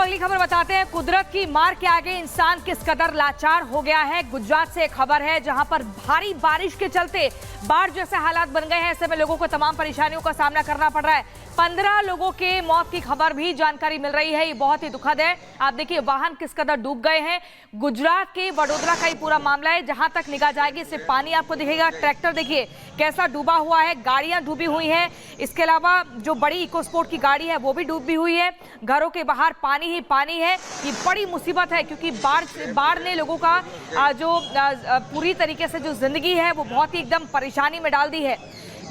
अगली खबर बताते हैं। कुदरत की मार के आगे इंसान किस कदर लाचार हो गया है। गुजरात से एक खबर है जहां पर भारी बारिश के चलते बाढ़ जैसे हालात बन गए हैं। ऐसे में लोगों को तमाम परेशानियों का सामना करना पड़ रहा है। 15 लोगों के मौत की खबर भी जानकारी मिल रही है। ये बहुत ही दुखद है। आप देखिए वाहन किस कदर डूब गए हैं। गुजरात के वडोदरा का ही पूरा मामला है। जहां तक निगाह जाएगी सिर्फ पानी आपको दिखेगा। ट्रैक्टर देखिए कैसा डूबा हुआ है, गाड़ियां डूबी हुई हैं। इसके अलावा जो बड़ी इको स्पोर्ट की गाड़ी है वो भी डूबी हुई है। घरों के बाहर पानी ही पानी है। ये बड़ी मुसीबत है क्योंकि बाढ़ ने लोगों का जो पूरी तरीके से जो जिंदगी है वो बहुत ही एकदम परेशानी में डाल दी है।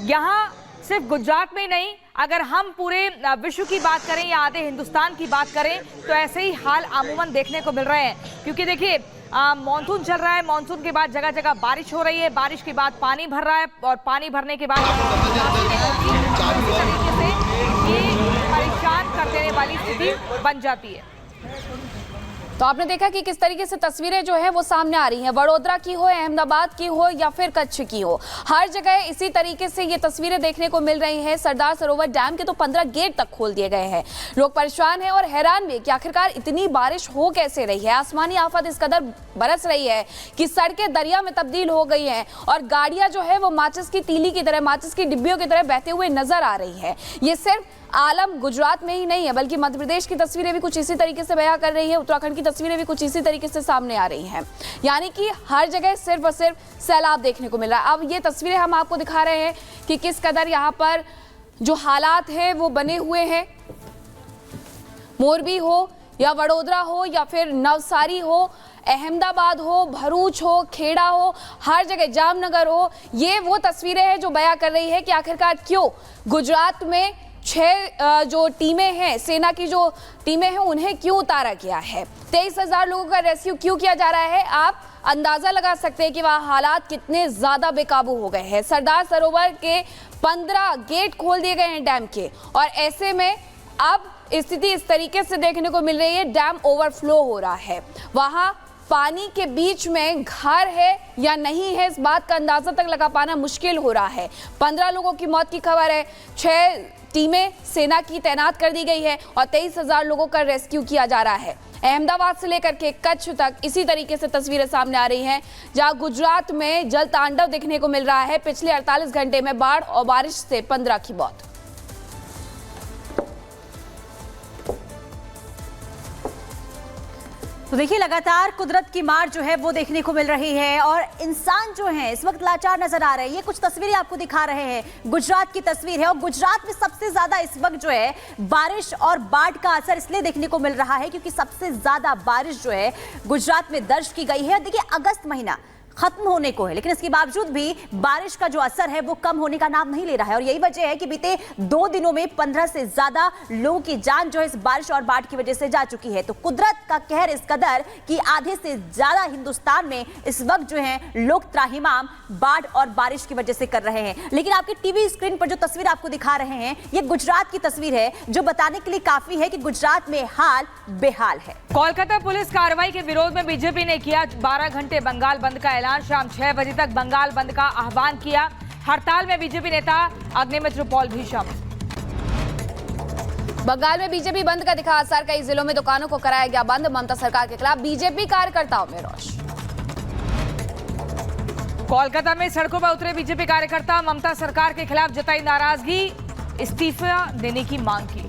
यहाँ सिर्फ गुजरात में नहीं, अगर हम पूरे विश्व की बात करें या आधे हिंदुस्तान की बात करें तो ऐसे ही हाल अमूमन देखने को मिल रहे हैं। क्योंकि देखिए मॉनसून चल रहा है, मॉनसून के बाद जगह जगह बारिश हो रही है, बारिश के बाद पानी भर रहा है और पानी भरने के बाद तरीके से ये परेशान कर देने वाली स्थिति बन जाती है। तो आपने देखा कि किस तरीके से तस्वीरें जो है वो सामने आ रही हैं। वडोदरा की हो, अहमदाबाद की हो या फिर कच्छ की हो, हर जगह इसी तरीके से ये तस्वीरें देखने को मिल रही हैं। सरदार सरोवर डैम के तो 15 गेट तक खोल दिए गए हैं। लोग परेशान हैं और हैरान भी कि आखिरकार इतनी बारिश हो कैसे रही है। आसमानी आफत इस कदर बरस रही है कि सड़कें दरिया में तब्दील हो गई हैं और गाड़ियां जो है वो माचिस की तीली की तरह, माचिस की डिब्बियों की तरह बहते हुए नजर आ रही है। ये सिर्फ आलम गुजरात में ही नहीं है बल्कि मध्य प्रदेश की तस्वीरें भी कुछ इसी तरीके से बयां कर रही है। उत्तराखंड की तस्वीरें भी कुछ इसी तरीके से सामने आ रही हैं। यानी कि हर जगह सिर्फ और सिर्फ सैलाब देखने को मिल रहा है। अब ये तस्वीरें हम आपको दिखा रहे हैं कि किस कदर यहाँ पर जो हालात हैं वो बने हुए हैं। मोरबी हो या वडोदरा हो या फिर नवसारी हो, अहमदाबाद हो, भरूच हो, खेड़ा हो, हर जगह जामनगर हो, ये वो तस्वीरें हैं जो बयां कर रही है कि आखिरकार क्यों गुजरात में 6 जो टीमें हैं, सेना की जो टीमें हैं, उन्हें क्यों उतारा गया है। 23,000 लोगों का रेस्क्यू क्यों किया जा रहा है। आप अंदाजा लगा सकते हैं कि वहाँ हालात कितने ज्यादा बेकाबू हो गए हैं। सरदार सरोवर के 15 गेट खोल दिए गए हैं डैम के और ऐसे में अब स्थिति इस तरीके से देखने को मिल रही है। डैम ओवरफ्लो हो रहा है। वहाँ पानी के बीच में घर है या नहीं है, इस बात का अंदाजा तक लगा पाना मुश्किल हो रहा है। 15 लोगों की मौत की खबर है। 6 टीमें सेना की तैनात कर दी गई है और 23,000 लोगों का रेस्क्यू किया जा रहा है। अहमदाबाद से लेकर के कच्छ तक इसी तरीके से तस्वीरें सामने आ रही हैं, जहां गुजरात में जल तांडव देखने को मिल रहा है। पिछले 48 घंटे में बाढ़ और बारिश से 15 की मौत। तो देखिए लगातार कुदरत की मार जो है वो देखने को मिल रही है और इंसान जो है इस वक्त लाचार नजर आ रहे हैं। ये कुछ तस्वीरें आपको दिखा रहे हैं, गुजरात की तस्वीर है और गुजरात में सबसे ज्यादा इस वक्त जो है बारिश और बाढ़ का असर इसलिए देखने को मिल रहा है क्योंकि सबसे ज्यादा बारिश जो है गुजरात में दर्ज की गई है। देखिए अगस्त महीना खत्म होने को है लेकिन इसके बावजूद भी बारिश का जो असर है वो कम होने का नाम नहीं ले रहा है और यही वजह है कि बीते 2 दिनों में 15 से ज्यादा लोगों की जान जो है इस बारिश और बाढ़ की वजह से जा चुकी है। तो कुदरत का कहर इस कदर कि आधे से ज्यादा हिंदुस्तान में इस वक्त जो है लोग त्राहिमाम बाढ़ और बारिश की वजह से कर रहे हैं। लेकिन आपके टीवी स्क्रीन पर जो तस्वीर आपको दिखा रहे हैं ये गुजरात की तस्वीर है जो बताने के लिए काफी है कि गुजरात में हाल बेहाल है। कोलकाता पुलिस कार्रवाई के विरोध में बीजेपी ने किया 12 घंटे बंगाल बंद का ऐलान। शाम 6 बजे तक बंगाल बंद का आह्वान किया। हड़ताल में बीजेपी नेता अग्निमित्र पॉल भी शामिल। बंगाल में बीजेपी बंद का दिखा असर। कई जिलों में दुकानों को कराया गया बंद। ममता सरकार के खिलाफ बीजेपी कार्यकर्ताओं में रोष। कोलकाता में सड़कों पर उतरे बीजेपी कार्यकर्ता, ममता सरकार के खिलाफ जताई नाराजगी, इस्तीफा देने की मांग की।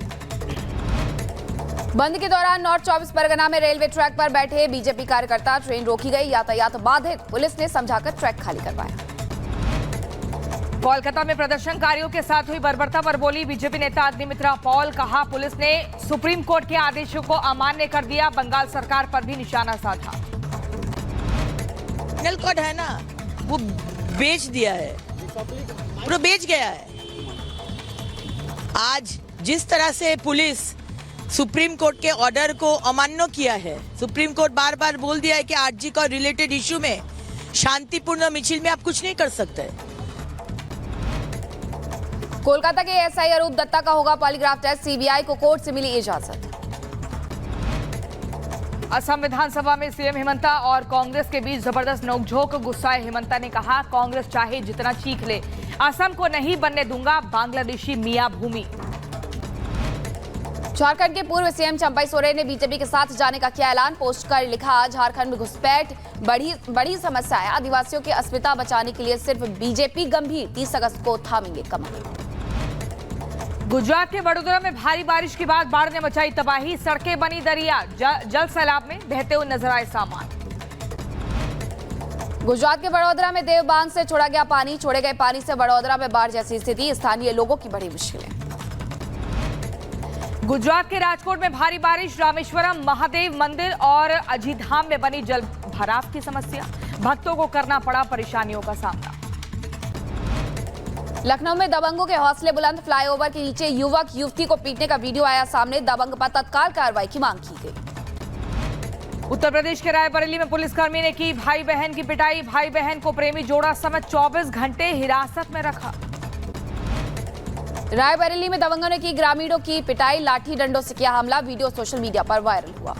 बंद के दौरान नॉर्थ 24 परगना में रेलवे ट्रैक पर बैठे बीजेपी कार्यकर्ता, ट्रेन रोकी गई, यातायात बाधित, पुलिस ने समझाकर ट्रैक खाली करवाया। कोलकाता में प्रदर्शनकारियों के साथ हुई बर्बरता पर बोली बीजेपी नेता अग्निमित्रा पॉल। कहा पुलिस ने सुप्रीम कोर्ट के आदेशों को अमान्य कर दिया, बंगाल सरकार पर भी निशाना साधा। फाइनल कोड है ना वो बेच दिया है, पूरा बेच गया है। आज जिस तरह से पुलिस सुप्रीम कोर्ट के ऑर्डर को अमान्य किया है, सुप्रीम कोर्ट बार बार बोल दिया है कि आरजी का रिलेटेड इश्यू में शांतिपूर्ण मिছিল में आप कुछ नहीं कर सकते। कोलकाता के एसआई अरूप दत्ता का होगा पॉलीग्राफ टेस्ट, सीबीआई को कोर्ट से मिली इजाजत। असम विधानसभा में सीएम हेमंता और कांग्रेस के बीच जबरदस्त नोकझोंक। गुस्साए हेमंता ने कहा कांग्रेस चाहे जितना चीख ले, असम को नहीं बनने दूंगा बांग्लादेशी मियां भूमि। झारखंड के पूर्व सीएम चंपई सोरेन ने बीजेपी के साथ जाने का किया ऐलान। पोस्ट कर लिखा, झारखंड में घुसपैठ बड़ी समस्या है, आदिवासियों की अस्मिता बचाने के लिए सिर्फ बीजेपी गंभीर, 30 अगस्त को थामेंगे कमर। गुजरात के वडोदरा में भारी बारिश के बाद बाढ़ ने मचाई तबाही, सड़कें बनी दरिया, जल सैलाब में बहते हुए नजर आए सामान। गुजरात के वडोदरा में देव बांध से छोड़ा गया पानी, छोड़े गए पानी से वडोदरा में बाढ़ जैसी स्थिति, स्थानीय लोगों की बड़ी मुश्किलें। गुजरात के राजकोट में भारी बारिश, रामेश्वरम महादेव मंदिर और अजीधाम में बनी जल भराव की समस्या, भक्तों को करना पड़ा परेशानियों का सामना। लखनऊ में दबंगों के हौसले बुलंद, फ्लाईओवर के नीचे युवक युवती को पीटने का वीडियो आया सामने, दबंग पर तत्काल कार्रवाई की मांग की गई। उत्तर प्रदेश के रायबरेली में पुलिसकर्मी ने की भाई बहन की पिटाई, भाई बहन को प्रेमी जोड़ा समेत 24 घंटे हिरासत में रखा। रायबरेली में दबंगों ने की ग्रामीणों की पिटाई, लाठी डंडों से किया हमला, वीडियो सोशल मीडिया पर वायरल हुआ।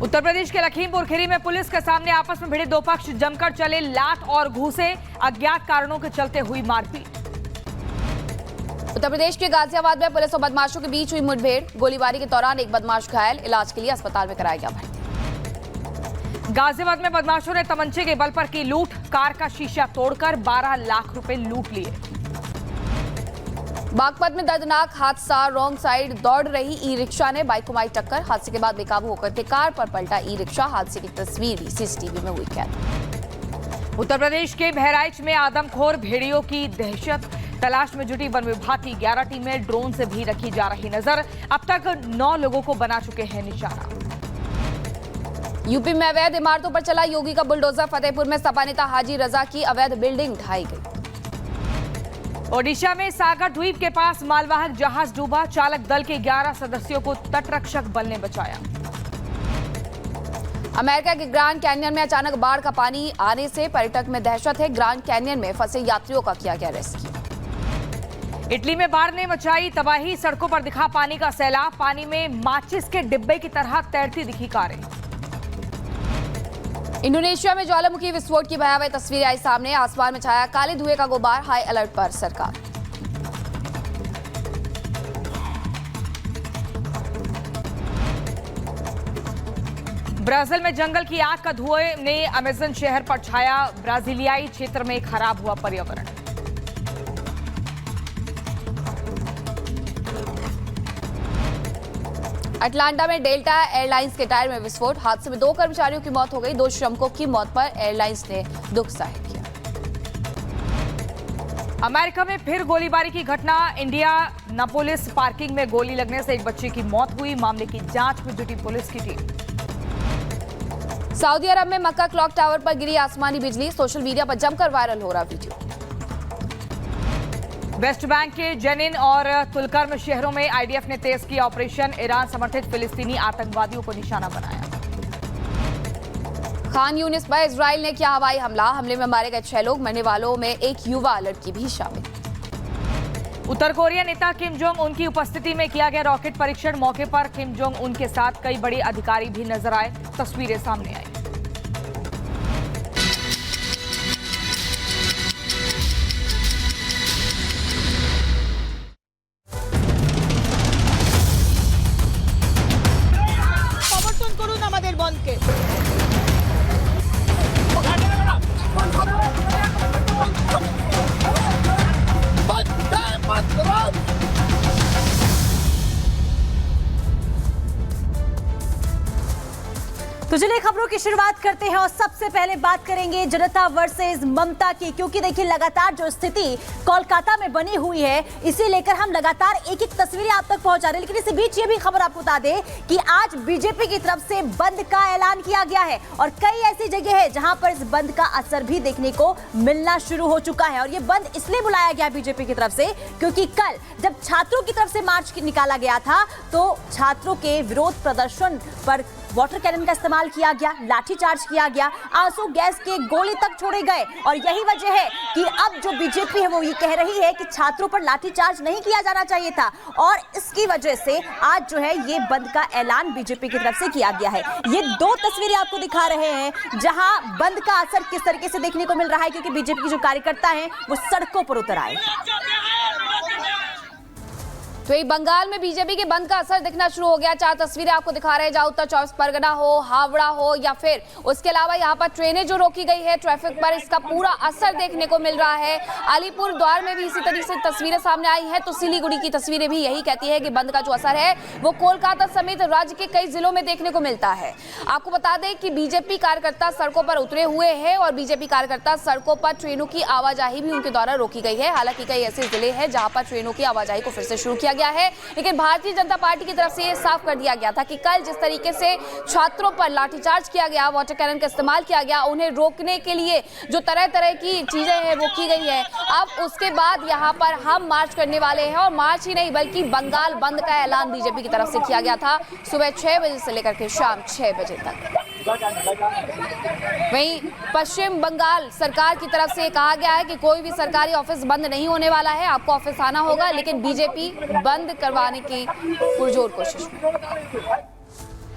उत्तर प्रदेश के लखीमपुर खीरी में पुलिस के सामने आपस में भिड़े दो पक्ष, जमकर चले लात और घूसे, अज्ञात कारणों के चलते हुई मारपीट। उत्तर प्रदेश के गाजियाबाद में पुलिस और बदमाशों के बीच हुई मुठभेड़, गोलीबारी के दौरान एक बदमाश घायल, इलाज के लिए अस्पताल में कराया गया भर्ती। गाजियाबाद में बदमाशों ने तमंचे के बल पर की लूट, कार का शीशा तोड़कर 12 लाख रुपए लूट लिए। बागपत में दर्दनाक हादसा, रॉन्ग साइड दौड़ रही ई रिक्शा ने बाइक को मारी टक्कर, हादसे के बाद बेकाबू होकर के कार पर पलटा ई रिक्शा, हादसे की तस्वीर भी सीसीटीवी में हुई कैद। उत्तर प्रदेश के बहराइच में आदमखोर भेड़ियों की दहशत, तलाश में जुटी वन विभाग की 11 टीमें ड्रोन से भी रखी जा रही नजर, अब तक 9 लोगों को बना चुके हैं निशाना। यूपी में अवैध इमारतों पर चला योगी का बुलडोजर, फतेहपुर में सपा नेता हाजी रजा की अवैध बिल्डिंग ढाई गई। ओडिशा में सागर द्वीप के पास मालवाहक जहाज डूबा, चालक दल के 11 सदस्यों को तटरक्षक बल ने बचाया। अमेरिका के ग्रैंड कैन्यन में अचानक बाढ़ का पानी आने से पर्यटक में दहशत है, ग्रैंड कैन्यन में फंसे यात्रियों का किया गया रेस्क्यू। इटली में बाढ़ ने मचाई तबाही, सड़कों पर दिखा पानी का सैलाब, पानी में माचिस के डिब्बे की तरह तैरती दिखी कारें। इंडोनेशिया में ज्वालामुखी विस्फोट की भयावह तस्वीरें आई सामने, आसमान में छाया काले धुएं का गुबार, हाई अलर्ट पर सरकार। ब्राजील में जंगल की आग का धुएं ने अमेजन शहर पर छाया, ब्राजीलियाई क्षेत्र में खराब हुआ पर्यावरण। अटलांटा में डेल्टा एयरलाइंस के टायर में विस्फोट, हादसे में 2 कर्मचारियों की मौत हो गई, 2 श्रमिकों की मौत पर एयरलाइंस ने दुख जाहिर किया। अमेरिका में फिर गोलीबारी की घटना, इंडियानापोलिस पार्किंग में गोली लगने से एक बच्चे की मौत हुई, मामले की जांच में जुटी पुलिस की टीम। सऊदी अरब में मक्का क्लॉक टावर पर गिरी आसमानी बिजली, सोशल मीडिया पर जमकर वायरल हो रहा वीडियो। वेस्ट बैंक के जेनिन और तुलकर्म शहरों में आईडीएफ ने तेज किया ऑपरेशन, ईरान समर्थित फिलिस्तीनी आतंकवादियों को निशाना बनाया। खान यूनिस पर इजराइल ने किया हवाई हमला, हमले में मारे गए 6 लोग, मरने वालों में एक युवा लड़की भी शामिल। उत्तर कोरिया नेता किम जोंग उन की उपस्थिति में किया गया रॉकेट परीक्षण, मौके पर किम जोंग उन के साथ कई बड़े अधिकारी भी नजर आए, तस्वीरें सामने आई। तो चलिए खबरों की शुरुआत करते हैं और सबसे पहले बात करेंगे जनता वर्सेस ममता की, क्योंकि देखिए लगातार जो स्थिति कोलकाता में बनी हुई है इसे लेकर हम लगातार एक एक तस्वीरें आप तक पहुंचा रहे हैं। लेकिन इसी बीच ये भी खबर आपको बता दें कि आज बीजेपी की तरफ से बंद का ऐलान किया गया है और कई ऐसी जगह है जहां पर इस बंद का असर भी देखने को मिलना शुरू हो चुका है। और ये बंद इसलिए बुलाया गया बीजेपी की तरफ से क्योंकि कल जब छात्रों की तरफ से मार्च निकाला गया था तो छात्रों के विरोध प्रदर्शन पर वाटर कैनन का इस्तेमाल किया गया, लाठीचार्ज किया गया, आंसू गैस के गोले तक छोड़े गए। और यही वजह है कि अब जो बीजेपी है वो ये कह रही है कि छात्रों पर लाठीचार्ज नहीं किया जाना चाहिए था और इसकी वजह से आज जो है ये बंद का ऐलान बीजेपी की तरफ से किया गया है। ये 2 तस्वीरें आपको दिखा रहे हैं जहां बंद का असर किस तरीके से देखने को मिल रहा है, क्योंकि बीजेपी के जो कार्यकर्ता हैं वो सड़कों पर उतर आए। तो ये बंगाल में बीजेपी के बंद का असर दिखना शुरू हो गया। 4 तस्वीरें आपको दिखा रहे हैं, जहां उत्तर 24 परगना हो, हावड़ा हो या फिर उसके अलावा यहाँ पर ट्रेनें जो रोकी गई है ट्रैफिक पर, इसका पूरा असर देखने को मिल रहा है। अलीपुर द्वार में भी इसी तरीके से तस्वीरें सामने आई है, तो सिलीगुड़ी की तस्वीरें भी यही कहती है कि बंद का जो असर है वो कोलकाता समेत राज्य के कई जिलों में देखने को मिलता है। आपको बता दें कि बीजेपी कार्यकर्ता सड़कों पर उतरे हुए हैं और बीजेपी कार्यकर्ता सड़कों पर ट्रेनों की आवाजाही भी उनके द्वारा रोकी गई है। हालांकि कई ऐसे जिले हैं जहां पर ट्रेनों की आवाजाही को फिर से शुरू किया गया है, लेकिन भारतीय जनता पार्टी की तरफ से ये साफ कर दिया गया था कि कल जिस तरीके से छात्रों पर लाठीचार्ज किया गया, वाटर कैनन का इस्तेमाल किया गया, उन्हें रोकने के लिए जो तरह तरह की चीजें हैं वो की गई है। अब उसके बाद यहाँ पर हम मार्च करने वाले हैं, और मार्च ही नहीं बल्कि बंगाल बंद का ऐलान बीजेपी की तरफ से किया गया था सुबह 6 बजे से लेकर के शाम 6 बजे तक। वहीं पश्चिम बंगाल सरकार की तरफ से कहा गया है कि कोई भी सरकारी ऑफिस बंद नहीं होने वाला है, आपको ऑफिस आना होगा, लेकिन बीजेपी बंद करवाने की पुरजोर कोशिश में।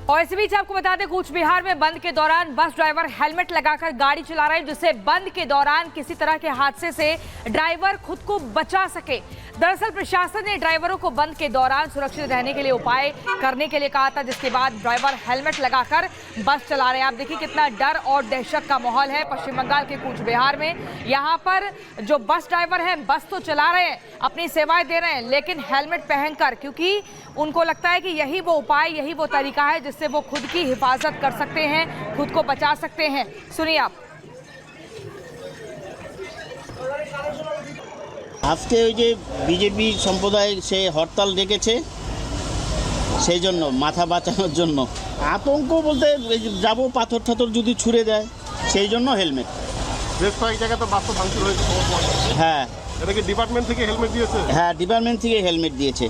और इसी बीच आपको बता दें, कूच बिहार में बंद के दौरान बस ड्राइवर हेलमेट लगाकर गाड़ी चला रहे हैं, जिससे बंद के दौरान किसी तरह के हादसे से ड्राइवर खुद को बचा सके। दरअसल प्रशासन ने ड्राइवरों को बंद के दौरान सुरक्षित रहने के लिए उपाय करने के लिए कहा था, जिसके बाद ड्राइवर हेलमेट लगाकर बस चला रहे हैं। आप देखिए कितना डर और दहशत का माहौल है पश्चिम बंगाल के कूच बिहार में। यहाँ पर जो बस ड्राइवर हैं बस तो चला रहे हैं, अपनी सेवाएं दे रहे हैं, लेकिन हेलमेट पहनकर, क्योंकि उनको लगता है कि यही वो उपाय, यही वो तरीका है जिससे वो खुद की हिफाजत कर सकते हैं, खुद को बचा सकते हैं। सुनिए आप। আজকে ওই যে বিজেপি সম্প্রদায় সে হরতাল ডেকেছে, সেই জন্য মাথা বাঁচানোর জন্য। আতঙ্ক বলতে যাব পাথর ঠাথর যদি ছুঁড়ে দেয়, সেই জন্য হেলমেট। বেশ কয়েক জায়গায় তো বাস্তব ভাঙচুর হয়েছে। হ্যাঁ, এটা কি ডিপার্টমেন্ট থেকে হেলমেট দিয়েছে? হ্যাঁ, ডিপার্টমেন্ট থেকে হেলমেট দিয়েছে।